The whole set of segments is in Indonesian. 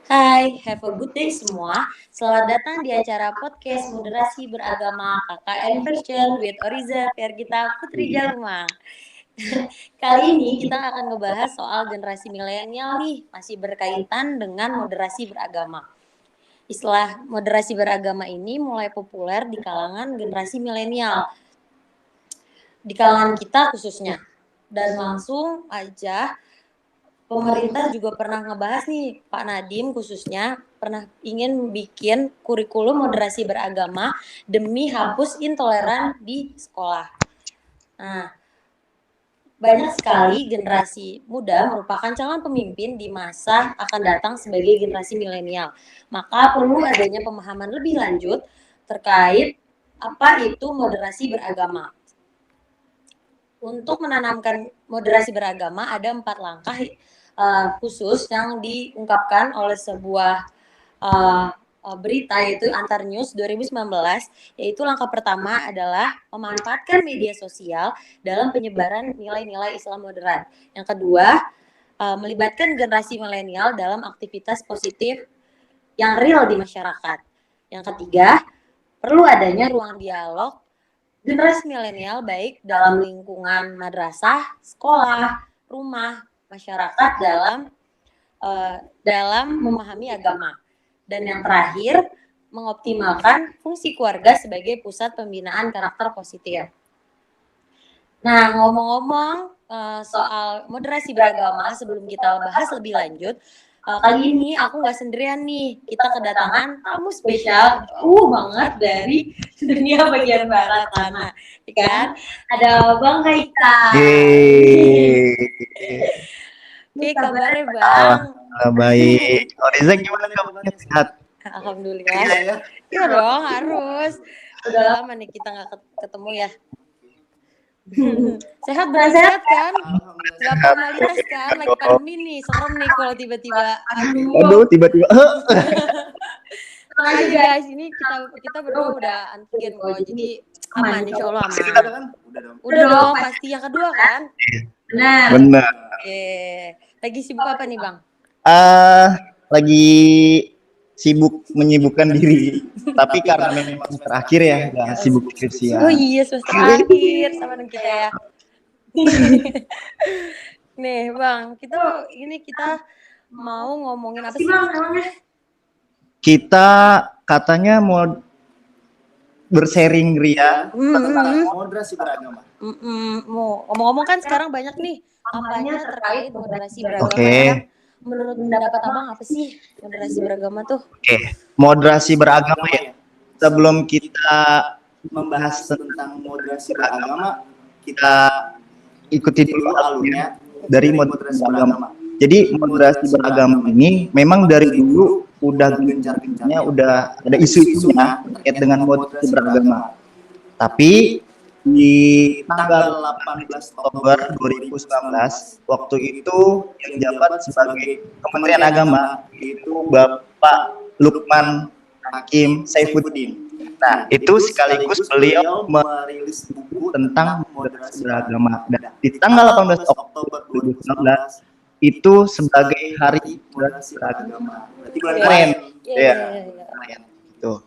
Hai, have a good day semua. Selamat datang di acara podcast Moderasi Beragama KKN Version with Oriza Fergita Putri Jalma. Kali ini kita akan ngebahas soal generasi milenial nih, masih berkaitan dengan moderasi beragama. Istilah moderasi beragama ini mulai populer di kalangan generasi milenial, di kalangan kita khususnya. Dan langsung aja pemerintah juga pernah ngebahas nih, Pak Nadiem khususnya pernah ingin bikin kurikulum moderasi beragama demi hapus intoleran di sekolah. Nah, banyak sekali generasi muda merupakan calon pemimpin di masa akan datang sebagai generasi milenial. Maka perlu adanya pemahaman lebih lanjut terkait apa itu moderasi beragama. Untuk menanamkan moderasi beragama ada 4 langkah khusus yang diungkapkan oleh sebuah berita yaitu Antar News 2019, yaitu langkah pertama adalah memanfaatkan media sosial dalam penyebaran nilai-nilai Islam moderat. Yang kedua, melibatkan generasi milenial dalam aktivitas positif yang real di masyarakat. Yang ketiga, perlu adanya ruang dialog generasi milenial baik dalam lingkungan madrasah, sekolah, rumah, masyarakat dalam memahami agama. Dan yang terakhir, mengoptimalkan fungsi keluarga sebagai pusat pembinaan karakter positif. Nah, ngomong-ngomong soal moderasi beragama, sebelum kita bahas lebih lanjut, kali ini aku nggak sendirian nih, kita kedatangan tamu spesial banget dari dunia bagian barat sana, kan? Ada Bang Haika. Oke, kabarnya Bang? Baik. Oriza gimana kabarnya, sehat? Alhamdulillah. Iya dong, harus. Udah lama nih kita nggak ketemu ya. Sehat benar sehat kan? Gak formalitas kan? Lagi pandemi nih, serem nih kalau tiba-tiba. Aduh, tiba-tiba. Tenang aja guys, ini kita berdua udah antigen kok, jadi aman, insya Allah aman. Udah dong, pasti yang kedua kan? Benar. Oke, lagi sibuk apa nih Bang? Lagi sibuk menyibukkan diri, tapi karena memang terakhir ya, udah sibuk skripsi ya. Oh iya, semester akhir sama dengan kita ya. Nih Bang, kita mau ngomongin apa sih Bang emangnya? Kita katanya mau bersharing Ria tentang moderasi beragama. Mau ngomong-ngomong kan sekarang banyak nih kampanye terkait moderasi beragama. Oke. Menurut pendapat Abang apa sih moderasi beragama tuh? Oke, moderasi beragama ya. Sebelum kita membahas tentang moderasi beragama, kita ikuti dulu alurnya dari moderasi beragama. Jadi moderasi beragama ini memang dari dulu udah gencar-gencarnya, udah ada isu-isunya terkait dengan moderasi beragama. Tapi di tanggal 18 Oktober 2019, waktu itu yang jabat sebagai Kementerian Agama itu Bapak Lukman Hakim Saifuddin. Nah, itu sekaligus beliau merilis buku tentang moderasi beragama. Dan di tanggal 18 Oktober 2019 itu sebagai Hari Moderasi Beragama. Berarti bulan kemarin. Ya. Gitu.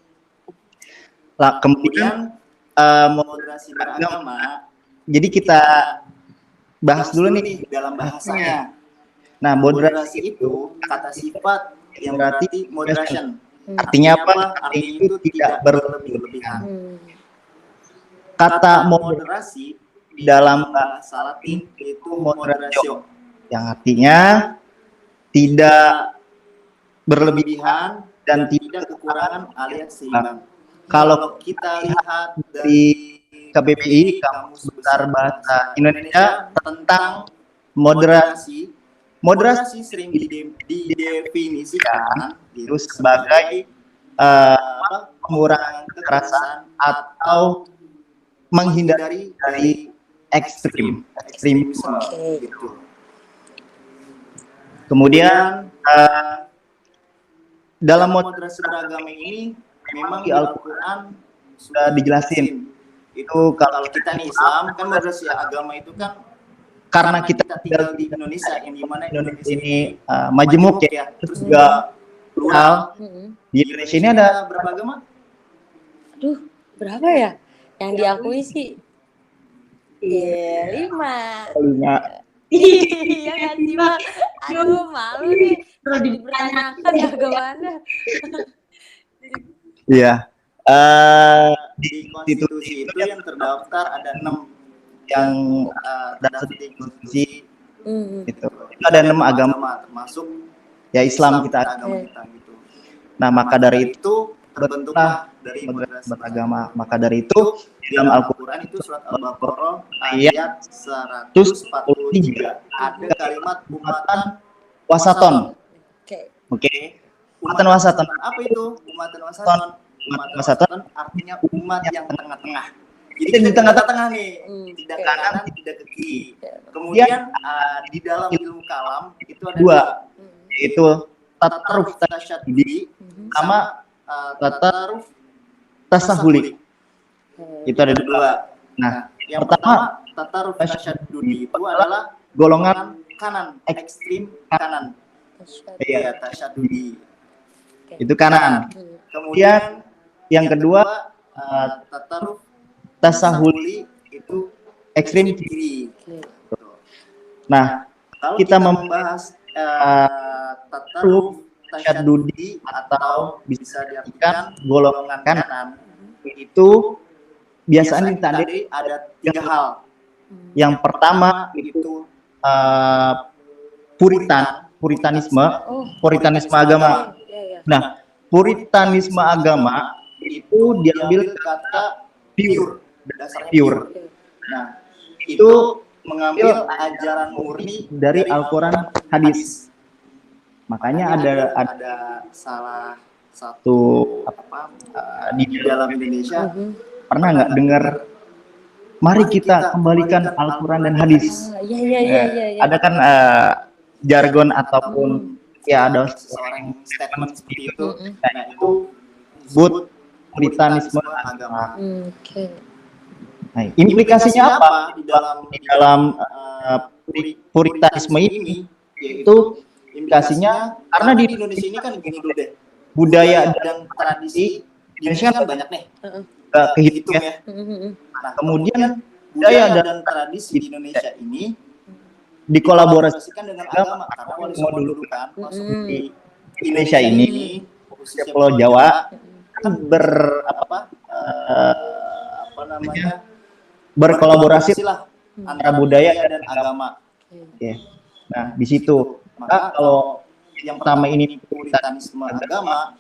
Lah, kemudian moderasi beragama. Jadi kita bahas dulu nih dalam bahasanya. Nah, moderasi itu kata sifat yang berarti moderation. Artinya apa? Artinya itu tidak berlebihan. Kata moderasi dalam bahasa Latin itu moderatio, yang artinya tidak berlebihan dan tidak kekurangan alias seimbang. Kalau kita lihat dari KBBI, Kamus Besar Bahasa Indonesia, tentang moderasi sering didefinisikan itu sebagai pengurangan kekerasan atau menghindari dari ekstremisme. Gitu. Kemudian dalam moderasi beragama ini memang di Al-Quran sudah dijelasin. Itu kalau kita nih Islam kan moderasi agama itu kan karena kita tinggal di Indonesia, yang dimana Indonesia ini majemuk ya, terus juga plural. Di Indonesia ini ada berapa agama? Aduh, berapa ya? Yang diakui sih, iya 5. Lima. Iya nggak sih, Mak? Aduh, malu nih. Terus dipertanyakan agama Anda. Iya. Di konstitusi itu yang terdaftar ada 6 yang terdaftar di konstitusi. Gitu. Itu ada 6 agama termasuk ya Islam kita agama kita gitu. Nah, maka dari itu terbentuklah dari moderasi beragama. Maka dari itu di dalam Al-Qur'an itu surat Al-Baqarah ayat 143 ada kalimat umatan wasaton. Oke. Umatan wasaton. Apa itu? Umatan wasaton. Umatan wasaton artinya umat yang tengah-tengah. Jadi di tengah-tengah nih, tidak ke kanan, tidak ke kiri. Kemudian di dalam ilmu kalam itu ada 2, yaitu tataruf tasyadudi sama tataruf tasahuli. Itu ada 2. Nah, yang pertama tataruf tasyadudi itu adalah golongan kanan, ekstrim kanan. Iya, tasyadudi. Itu kanan. Kemudian yang kedua tataruf tasahuli itu ekstrim kiri. Nah, kalau kita membahas tataruf tasyadudi atau bisa diartikan golongan kanan itu biasanya tadi ada 3 hal. Yang pertama itu puritanisme agama. Nah, puritanisme agama itu diambil kata pure, dasarnya pure. Nah, itu mengambil ajaran murni dari Al-Quran hadis. Makanya ada salah satu di dalam Indonesia pernah nggak dengar mari kita kembalikan Al-Quran dan hadis. Iya. Ada kan jargon ataupun ya ada seorang statement seperti itu. Nah, itu disebut puritanisme agama. Nah, implikasinya apa di dalam puritanisme ini? Yaitu implikasinya karena di Indonesia ini kan gini dulu deh, budaya dan tradisi di Indonesia kan banyak nih kehitung ya. Nah, kemudian budaya dan tradisi di Indonesia ini dikolaborasikan dengan agama karena Wali Songo dulu kan masuk di Indonesia ini khususnya Pulau Jawa kan berkolaborasi lah antara budaya dan agama. Nah, di situ maka kalau yang pertama ini puritanisme agama,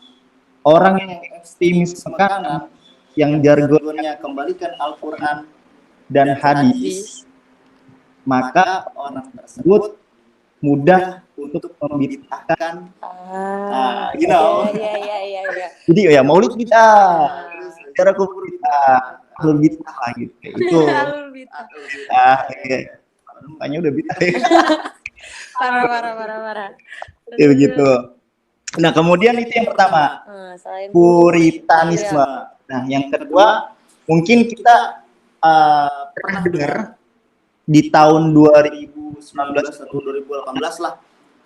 orang yang ekstremisme kanan yang jargonnya kembalikan Al-Quran dan hadis, maka orang tersebut mudah untuk membid'ahkan. Jadi ya maulid bid'ah, cara kubur bid'ah, ahlul bid'ah gitu. Itu. Makanya udah bid'ah. Parah. Ya begitu. Nah, kemudian itu yang pertama, puritanisme. Nah, yang kedua, mungkin kita pernah dengar di tahun 2019 atau 2018 lah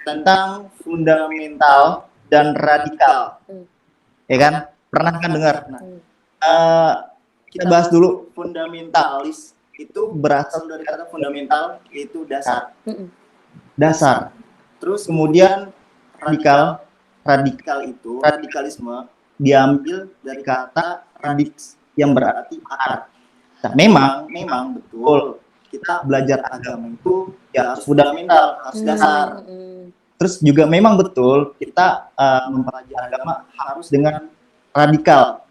tentang fundamental dan radikal. Ya kan? Pernah kan dengar? Nah, kita bahas dulu fundamentalis itu berasal dari kata fundamental, yaitu dasar. Terus kemudian radikal itu radikalisme diambil dari kata radix yang berarti akar. Nah, memang betul kita belajar agama itu ya harus fundamental, harus dasar. Terus juga memang betul kita mempelajari agama harus dengan radikal,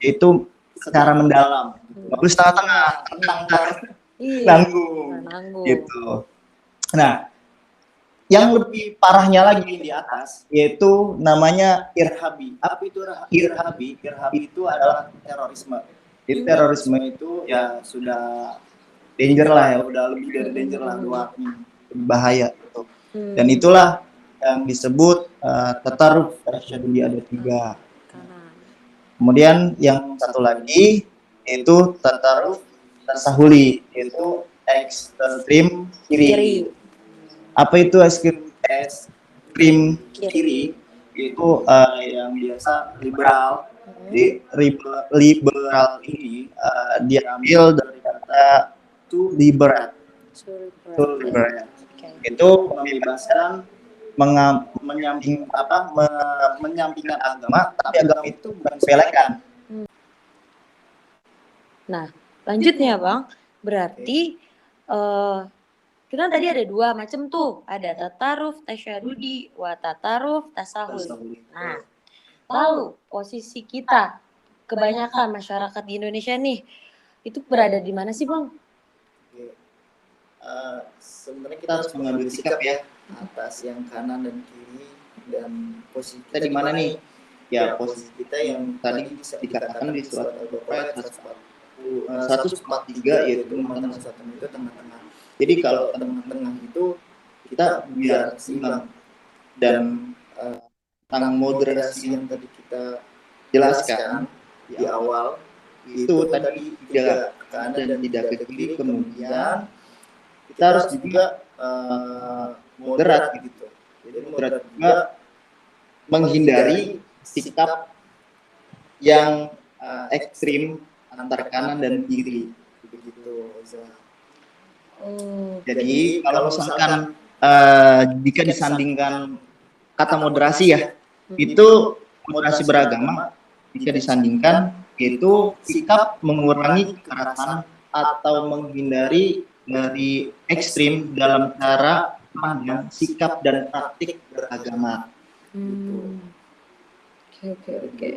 yaitu secara mendalam. Lalu setengah-tengah, nanggung, gitu. Nah, yang lebih parahnya lagi di atas, yaitu namanya irhabi. Apa itu irhabi? Irhabi itu adalah terorisme. Terorisme itu ya sudah danger lah ya, udah lebih dari danger lah, bahaya gitu. Dan itulah yang disebut tataruf tasyadudi, ada 3. Kemudian yang satu lagi yaitu tataruf tasahuli, yaitu ekstrim kiri. Apa itu ekstrim kiri? itu yang biasa liberal. Jadi liberal ini diambil dari kata to liberate. Itu membebaskan menyampingkan agama, tapi agama itu bukan sepelekan. Nah, lanjutnya Bang, berarti kita tadi ada 2 macam tuh, ada tataruf tasyadudi wa tataruf tasahul. Nah, lalu posisi kita kebanyakan masyarakat di Indonesia nih itu berada di mana sih Bang? Sebenarnya kita harus mengambil sikap ya atas yang kanan dan kiri, dan posisi kita di mana nih? Ya posisi kita yang tadi bisa dikatakan di surat Al-Baqarah 143, yaitu tengah-tengah itu tengah-tengah. Jadi kalau tengah-tengah itu kita biar seimbang, dan tentang moderasi yang tadi kita jelaskan di awal itu tadi tidak ke kanan dan tidak ke kiri, kemudian kita harus juga moderat gitu. Jadi moderat juga menghindari sikap yang ekstrim antara kanan dan kiri begitu. Jadi kalau misalkan jika disandingkan kata moderasi ya, itu moderasi beragama jika disandingkan yaitu sikap mengurangi kekerasan atau menghindari dari ekstrim dalam cara pandang, sikap dan praktik beragama. Oke.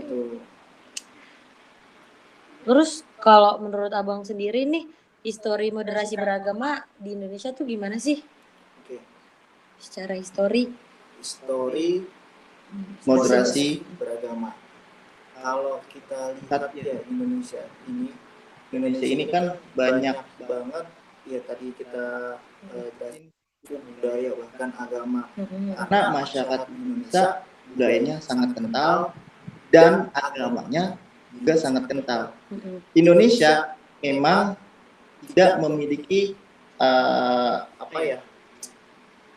Terus kalau menurut Abang sendiri nih, histori moderasi beragama di Indonesia tuh gimana sih? Secara histori moderasi beragama. Kalau kita lihat ya Indonesia ini kan banyak banget ya, tadi kita budaya bahkan agama, karena masyarakat Indonesia budayanya sangat kental dan agamanya juga sangat kental. Indonesia memang tidak memiliki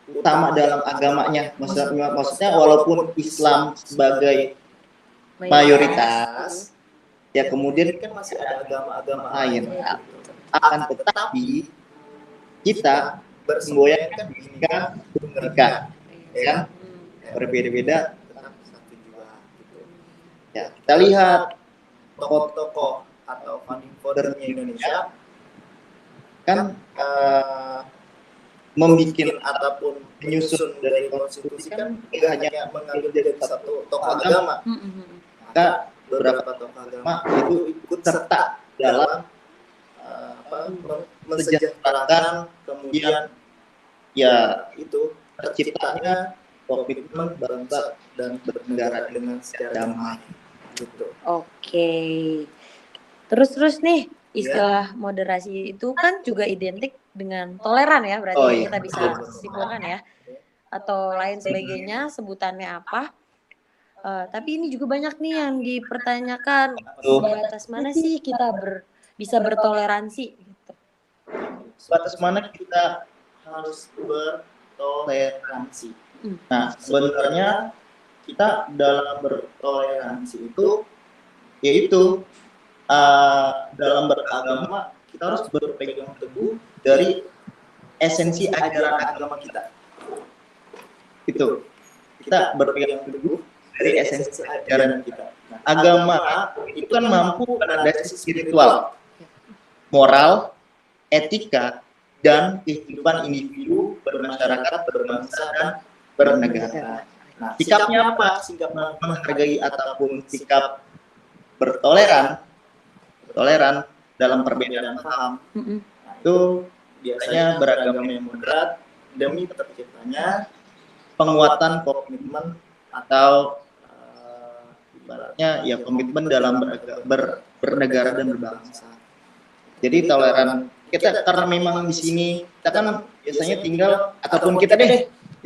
utama dalam agamanya, maksudnya walaupun Islam sebagai mayoritas ya, kemudian kan masih ada agama-agama lain, akan tetapi kita bersemboyankan Bhinneka Tunggal Ika, ya, berbeda-beda tetap satu jua gitu. Ya, kita lihat tokoh-tokoh atau founding father-nya Indonesia kan membuat ataupun menyusun dari konstitusi kan tidak hanya mengambil dari satu tokoh agama, maka beberapa tokoh agama itu ikut serta dalam mensejahterakan, kemudian ya itu terciptanya komitmen bangsa dan bernegara dengan secara damai gitu. Oke. Terus nih istilah moderasi itu kan juga identik dengan toleran ya, berarti kita bisa simpulkan ya, atau lain sebagainya sebutannya apa. Tapi ini juga banyak nih yang dipertanyakan, sebatas mana sih kita bisa bertoleransi gitu. Sebatas mana kita harus bertoleransi. Nah, sebenarnya kita dalam bertoleransi itu yaitu dalam beragama kita harus berpegang teguh dari esensi ajaran agama kita. Itu kita berpegang teguh dari esensi ajaran kita. Nah, agama itu kan mampu menandai spiritual, moral, etika, dan kehidupan individu, bermasyarakat, berbangsa, dan bernegara. Nah, sikapnya apa? Sikap menghargai ataupun sikap bertoleran dalam perbedaan paham. Itu biasanya beragama yang moderat demi terciptanya penguatan komitmen atau ibaratnya ya komitmen dalam bernegara dan berbangsa. Jadi toleran kita karena memang di sini kita kan biasanya tinggal ataupun kita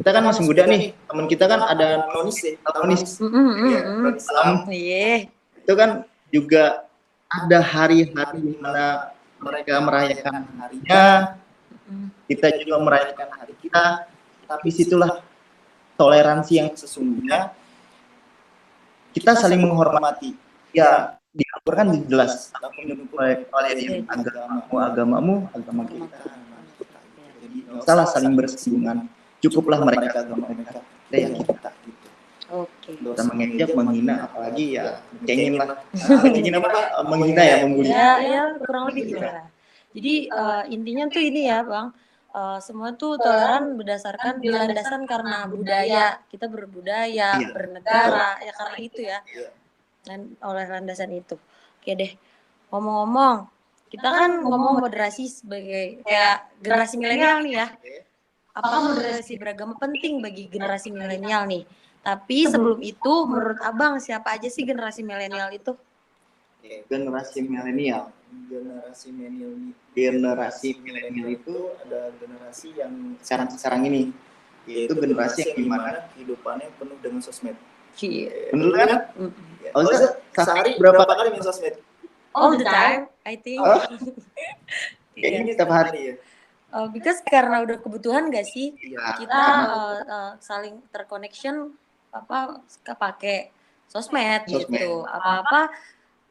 kan masih muda nih, teman kita kan ada nonis Islam, itu kan juga ada hari-hari di mana mereka merayakan harinya, kita juga merayakan hari kita, tapi situlah toleransi yang sesungguhnya, kita saling menghormati. Ya, di Al-Quran kan jelas, kalian agamamu, agama kita. Jadi nggak usah lah saling bersinggungan. Cukuplah mereka agama mereka, kita ya kita. Gitu. Oke. Kita mengejek, menghina, apalagi ya cengin lah. Cengin apa? Menghina ya, membuli. Ya kurang lebih gitu lah. Jadi intinya tuh ini ya Bang, semua tuh toleran berlandasan karena budaya, kita berbudaya, bernegara, ya karena itu ya. Dan oleh landasan itu. Oke deh, ngomong-ngomong, kita kan ngomong moderasi sebagai kayak generasi milenial nih ya. Apa moderasi beragama penting bagi generasi milenial nih? Tapi sebelum itu, menurut Abang siapa aja sih generasi milenial itu? Generasi milenial. Generasi milenial itu ada generasi yang sekarang ini, yaitu generasi yang dimana kehidupannya penuh dengan sosmed. Bener kan? Oh, sehari berapa kali main sosmed? All the time, I think. Kayaknya setiap hari ya. Because karena udah kebutuhan gak sih, kita saling terconnection pakai sosmed gitu, apa-apa.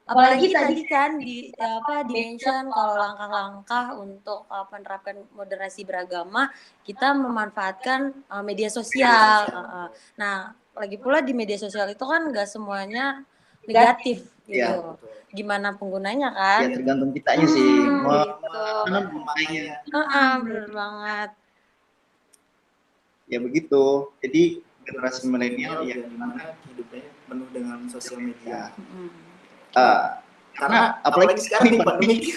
Apalagi tadi kan di mention kalau langkah-langkah untuk menerapkan moderasi beragama, kita memanfaatkan media sosial. Nah, lagi pula di media sosial itu kan nggak semuanya negatif gitu. Gimana penggunanya kan? Ya tergantung kitanya sih. Gitu. Bener banget. Ya begitu. Jadi generasi milenial yang dimana hidupnya penuh dengan sosial media. Karena apalagi sekarang pandemi,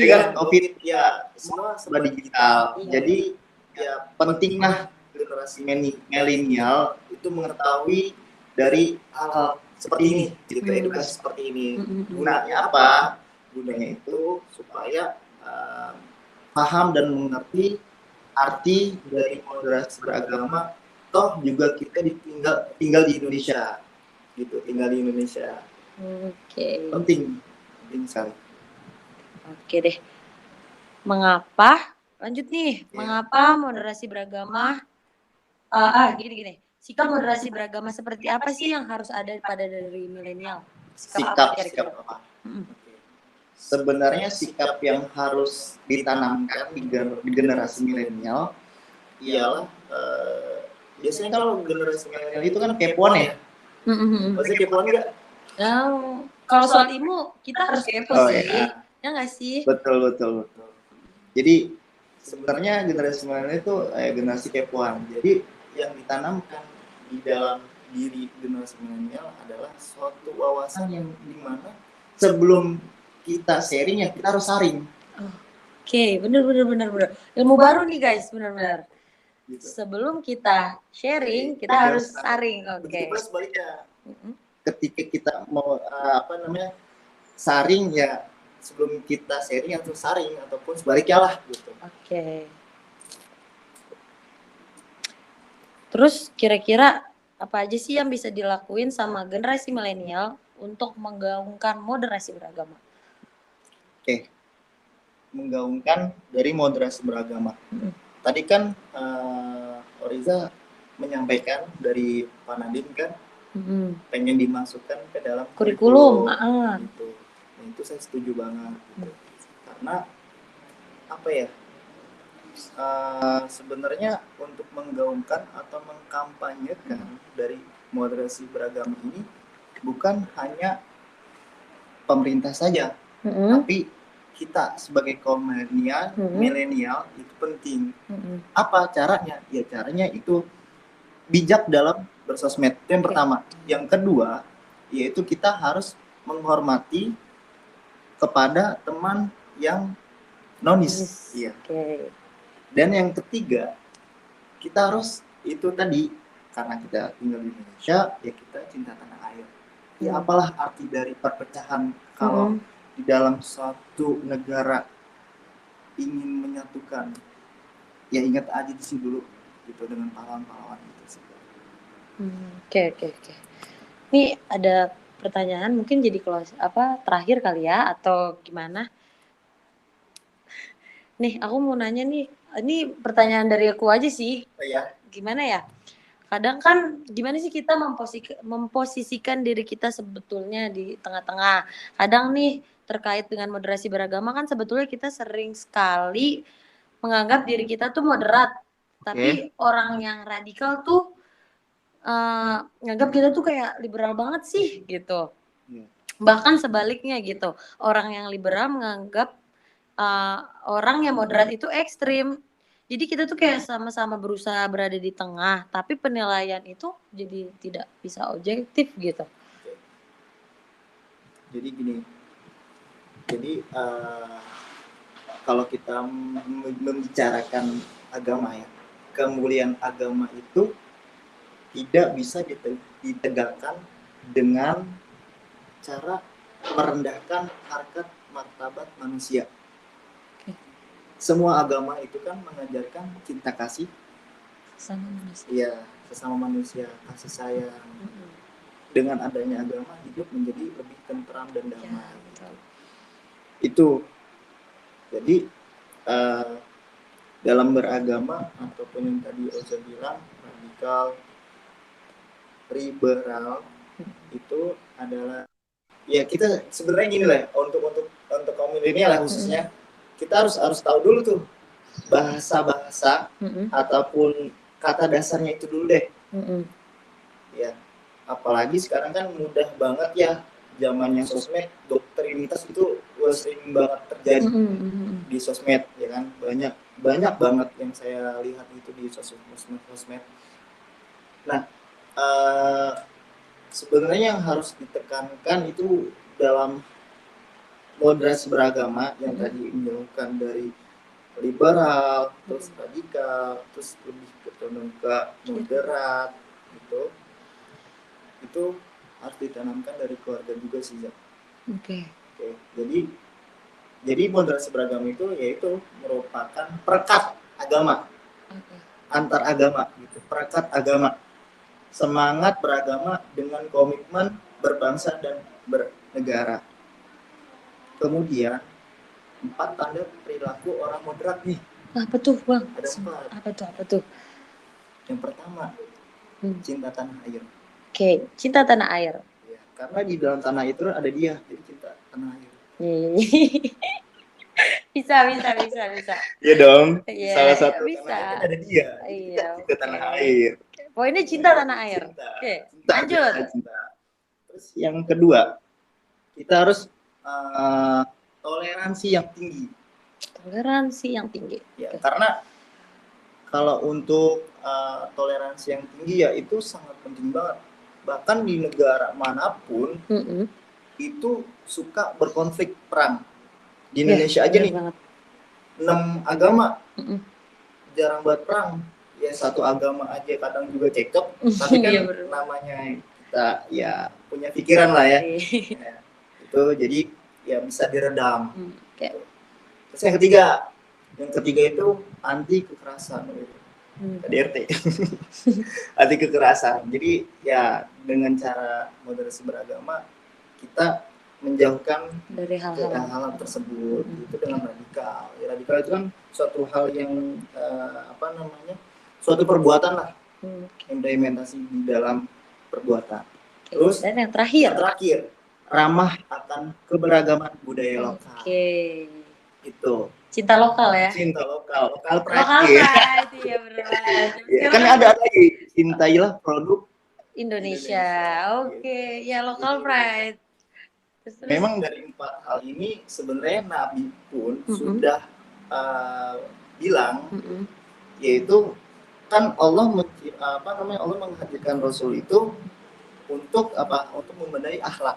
kan COVID, ya semua serba digital. Jadi ya pentinglah generasi milenial itu mengetahui dari hal-hal seperti ini, gitu, edukasi seperti ini. Gunanya apa? Gunanya itu supaya paham dan mengerti arti dari moderasi beragama. Toh juga kita tinggal di Indonesia, gitu, tinggal di Indonesia. Oke. Penting sekali. Oke deh. Mengapa? Lanjut nih. Mengapa moderasi beragama? Gini. Sikap moderasi beragama seperti apa sih yang harus ada dari milenial? Sikap apa? Sebenarnya sikap yang harus ditanamkan di generasi milenial ialah biasanya kalau generasi milenial itu kan kepoan ya. Maksudnya kepoan enggak? Kalau soal ilmu kita harus kepo sih. Ya nggak sih? Betul. Jadi sebenarnya generasi milenial itu generasi kepoan. Jadi yang ditanamkan di dalam diri generasi milenial adalah suatu wawasan yang dimana sebelum kita sharing ya kita harus saring. Oke, bener. Ilmu baru nih guys, bener. Gitu. Sebelum kita sharing, kita harus saring. Oke. Begitu sebaliknya. Ketika kita mau saring ya sebelum kita sharing atau saring ataupun sebaliknya lah gitu. Oke. Terus kira-kira apa aja sih yang bisa dilakuin sama generasi milenial untuk menggaungkan moderasi beragama? Oke. Menggaungkan dari moderasi beragama. Tadi kan Oriza menyampaikan dari Pak Nadiem kan pengen dimasukkan ke dalam kurikulum. Gitu. Nah, itu saya setuju banget gitu. Karena apa ya, sebenarnya untuk menggaungkan atau mengkampanyekan dari moderasi beragama ini bukan hanya pemerintah saja, tapi kita sebagai kaum milenial itu penting. Apa caranya? Ya caranya itu bijak dalam bersosmed, itu yang pertama. Yang kedua, yaitu kita harus menghormati kepada teman yang nonis. Iya. Dan yang ketiga, kita harus itu tadi, karena kita tinggal di Indonesia, ya kita cinta tanah air. Ya apalah arti dari perpecahan kalau di dalam suatu negara ingin menyatukan. Ya ingat aja di sini dulu gitu dengan pahlawan-pahlawan itu sih. Oke. Ini ada pertanyaan mungkin jadi terakhir kali ya atau gimana? Nih, aku mau nanya nih. Ini pertanyaan dari aku aja sih. Ya. Gimana ya? kadang kan gimana sih kita memposisikan diri kita sebetulnya di tengah-tengah. Kadang nih terkait dengan moderasi beragama kan sebetulnya kita sering sekali menganggap diri kita tuh moderat, tapi orang yang radikal tuh nganggap kita tuh kayak liberal banget sih gitu. Bahkan sebaliknya gitu, orang yang liberal menganggap orang yang moderat itu ekstrim. Jadi kita tuh kayak sama-sama berusaha berada di tengah, tapi penilaian itu jadi tidak bisa objektif gitu. Jadi gini, kalau kita membicarakan agama ya, kemuliaan agama itu tidak bisa ditegakkan dengan cara merendahkan harkat martabat manusia. Semua agama itu kan mengajarkan cinta kasih Sama manusia. Iya, sesama manusia, kasih sayang. Dengan adanya agama hidup menjadi lebih tentram dan damai. Ya, itu. Jadi dalam beragama ataupun yang tadi Oza bilang radikal, liberal itu adalah ya kita sebenarnya gini lah untuk kaum milenial khususnya kita harus tahu dulu tuh bahasa ataupun kata dasarnya itu dulu deh. Ya, apalagi sekarang kan mudah banget ya zamannya sosmed, doktrinitas itu sering banget terjadi di sosmed ya kan, banyak banget yang saya lihat itu di sosmed. Nah, sebenarnya yang harus ditekankan itu dalam moderasi beragama yang tadi menjauhkan dari liberal, terus radikal, terus lebih condong ke moderat gitu. Itu harus ditanamkan dari keluarga juga sih, Zak. Oke. Jadi moderasi beragama itu yaitu merupakan perekat agama. Antar agama gitu, perekat agama. Semangat beragama dengan komitmen berbangsa dan bernegara. Kemudian 4 tanda perilaku orang moderat nih. Apa tuh, Bang? Ada 4. Apa tuh? Yang pertama, cinta tanah air. Oke, cinta tanah air. Ya, karena di dalam tanah itu ada dia, jadi cinta tanah air. bisa. Iya dong. Yeah, salah satu bisa. Tanah air ada dia. Iya. Cinta tanah air. Poinnya cinta tanah air. Oke, lanjut. Cinta. Terus yang kedua, kita harus toleransi yang tinggi. Ya, karena kalau untuk toleransi yang tinggi ya itu sangat penting banget. Bahkan di negara manapun itu suka berkonflik perang. Di Indonesia aja nih, 6 agama jarang buat perang. Ya satu agama aja kadang juga cekcok. Tapi kan namanya kita ya punya pikiran lah ya. Ya itu jadi ya bisa diredam. Terus yang ketiga itu anti kekerasan. KDRT. Anti kekerasan. Jadi ya dengan cara moderasi beragama kita menjauhkan dari hal-hal tersebut. Itu dengan radikal. Ya, radikal itu kan suatu hal yang suatu perbuatan lah. Implementasi di dalam perbuatan. Terus dan yang terakhir ramah akan keberagaman budaya lokal. Itu. Cinta lokal ya. Cinta lokal pride. Iya benar. Ya, kan ada lagi cintailah produk Indonesia. Oke, ya lokal pride. Terus. Memang dari 4 hal ini sebenarnya Nabi pun sudah bilang yaitu kan Allah menghadirkan Rasul itu untuk membenahi akhlak.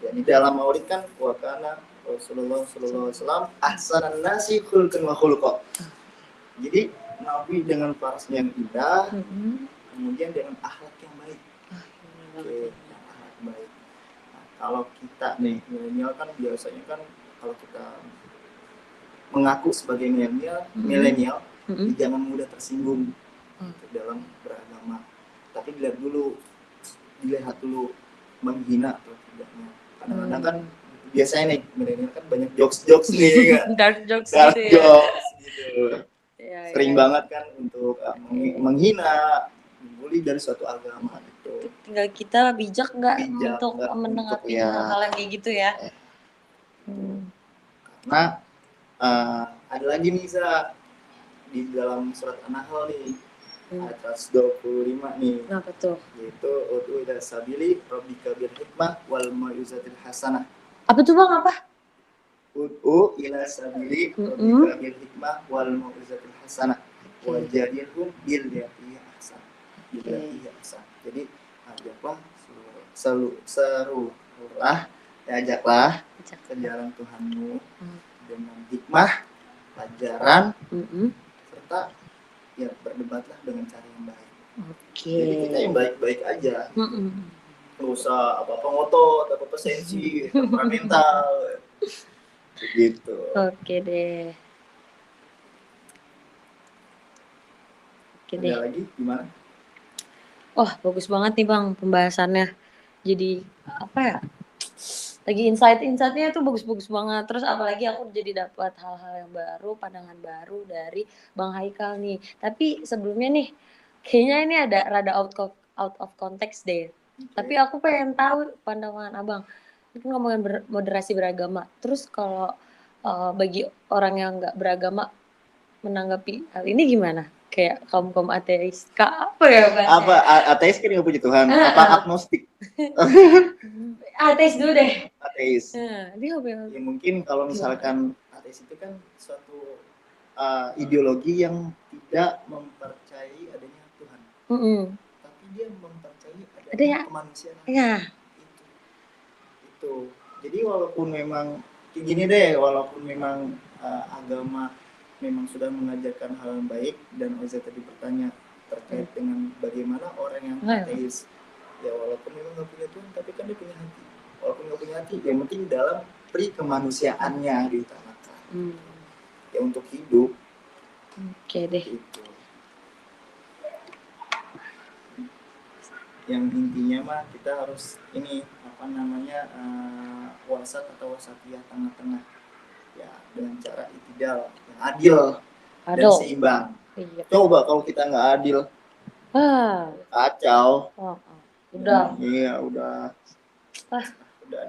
Ya, di dalam Maulid kan wa kana Rasulullah sallallahu alaihi wasallam ahsanan nasi khulqan wa khuluqa. Jadi Nabi dengan parasnya yang indah, kemudian dengan akhlak yang baik. Akhlak baik. Nah, kalau kita nih milenial kan biasanya kan kalau kita mengaku sebagai milenial, jangan mudah tersinggung dalam beragama. Tapi dilihat dulu menghina atau tidaknya. Kadang-kadang kan biasanya nih milenial kan banyak jokes nih kan. Dark jokes gitu. Sering banget kan untuk menghina, membuli mewakili dari suatu agama gitu. Tinggal kita bijak nggak untuk Bijak menanggapi untuk, ya. hal-hal yang kayak gitu ya. Karena ada lagi nih di dalam surat An-Nahl nih, ayat 125 nih. Kenapa tuh? Yaitu ud'u ila sabili rabbika bil hikmah wal mau'izatil hasanah. Apa tuh Bang, apa? Ud'u ila sabili rabbika bil hikmah wal mau'izatil hasanah. Wajadilhum billati ahsan. Billati ahsan. Jadi ajaklah ajaklah ke jalan Tuhanmu dengan hikmah, pelajaran, serta ya berdebatlah dengan cara yang baik. Jadi kita yang baik-baik aja. Nggak usah apa-apa ngotot, apa-apa sensi, temperamental. Gitu. Oke deh. Ada lagi gimana? Wah, bagus banget nih Bang pembahasannya. Jadi apa ya? Lagi insight-insightnya tuh bagus-bagus banget. Terus apalagi aku jadi dapat hal-hal yang baru, pandangan baru dari Bang Haikal nih. Tapi sebelumnya nih, kayaknya ini ada rada out of context deh. Tapi aku pengen tahu pandangan Abang. Ini ngomongin moderasi beragama. Terus kalau bagi orang yang nggak beragama menanggapi hal ini gimana? Kayak kaum ateis. Apa ya bahasanya? Apa ateis kan nggak punya Tuhan? Apa agnostik? Ateis dulu deh. Ateis. Dia ya mungkin kalau misalkan ateis itu kan suatu ideologi yang tidak mempercayai adanya Tuhan. Tapi dia mempercayai adanya kemanusiaan. Ya. Itu. Jadi walaupun memang gini deh, walaupun memang agama memang sudah mengajarkan hal yang baik, dan Oza tadi bertanya terkait dengan bagaimana orang yang ateis, ya walaupun memang nggak punya Tuhan, tapi kan dia punya hati. Walaupun nggak punya hati, yang penting dalam pri kemanusiaannya diutamakan. Ya untuk hidup. Oke deh. Gitu. Yang intinya mah kita harus ini wasat atau wasatiyah, tengah-tengah. Ya, dengan cara itidal yang adil dan seimbang. Iya. Coba kalau kita nggak adil, kacau. Udah. Iya, udah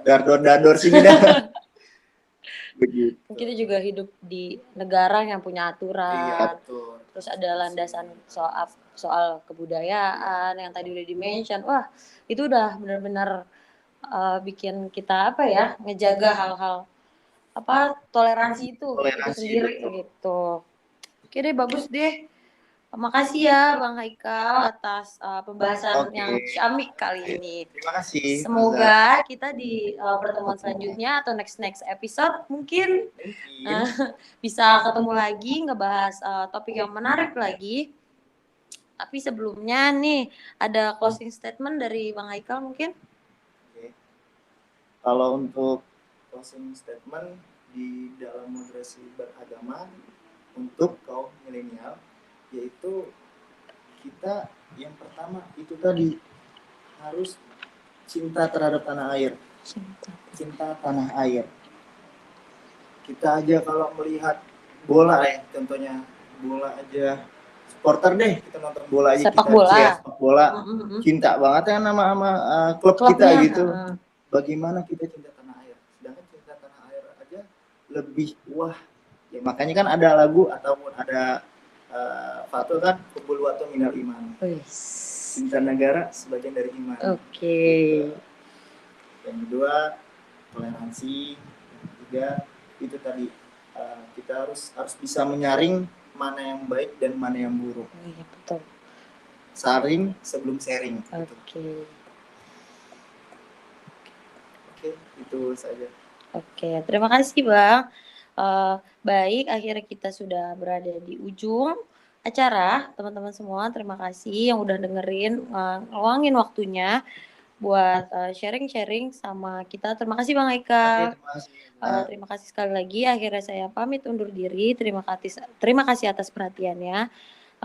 dador sini dah. Begitu. Kita juga hidup di negara yang punya aturan. Iya, betul. Terus ada landasan soal kebudayaan yang tadi udah di-mention. Wah, itu udah benar-benar bikin kita ngejaga hal-hal toleransi itu sendiri gitu. Oke deh, bagus deh. Makasih ya Bang Haikal atas pembahasan yang ciamik kali ini. Terima kasih. Semoga kita di pertemuan selanjutnya atau next episode mungkin bisa ketemu lagi ngebahas topik yang menarik lagi. Tapi sebelumnya nih ada closing statement dari Bang Haikal mungkin. Kalau untuk closing statement di dalam moderasi beragama untuk kaum milenial, yaitu kita yang pertama itu tadi harus cinta terhadap tanah air. Cinta tanah air. Kita aja kalau melihat bola contohnya bola aja, supporter deh, kita nonton bola aja, sepak bola cinta banget ya sama klub kita gitu. Bagaimana kita cinta tanah air? Sedangkan cinta tanah air aja lebih wah. Ya makanya kan ada lagu ataupun ada fatwa kan, kubul watu minal iman. Cinta negara sebagian dari iman. Gitu. Yang kedua toleransi. Yang ketiga itu tadi kita harus bisa menyaring mana yang baik dan mana yang buruk. Iya betul. Saring sebelum sharing. Oke, itu saja. Oke, terima kasih Bang. Baik, akhirnya kita sudah berada di ujung acara. Teman-teman semua, terima kasih yang udah dengerin, ngeluangin waktunya buat sharing-sharing sama kita. Terima kasih Bang Haikal. Terima kasih sekali lagi. Akhirnya saya pamit undur diri. Terima kasih atas perhatiannya.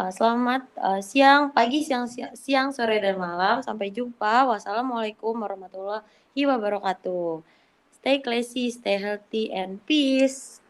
Selamat siang, pagi, siang, sore, dan malam. Sampai jumpa. Wassalamualaikum warahmatullahi wabarakatuh. Stay classy, stay healthy, and peace.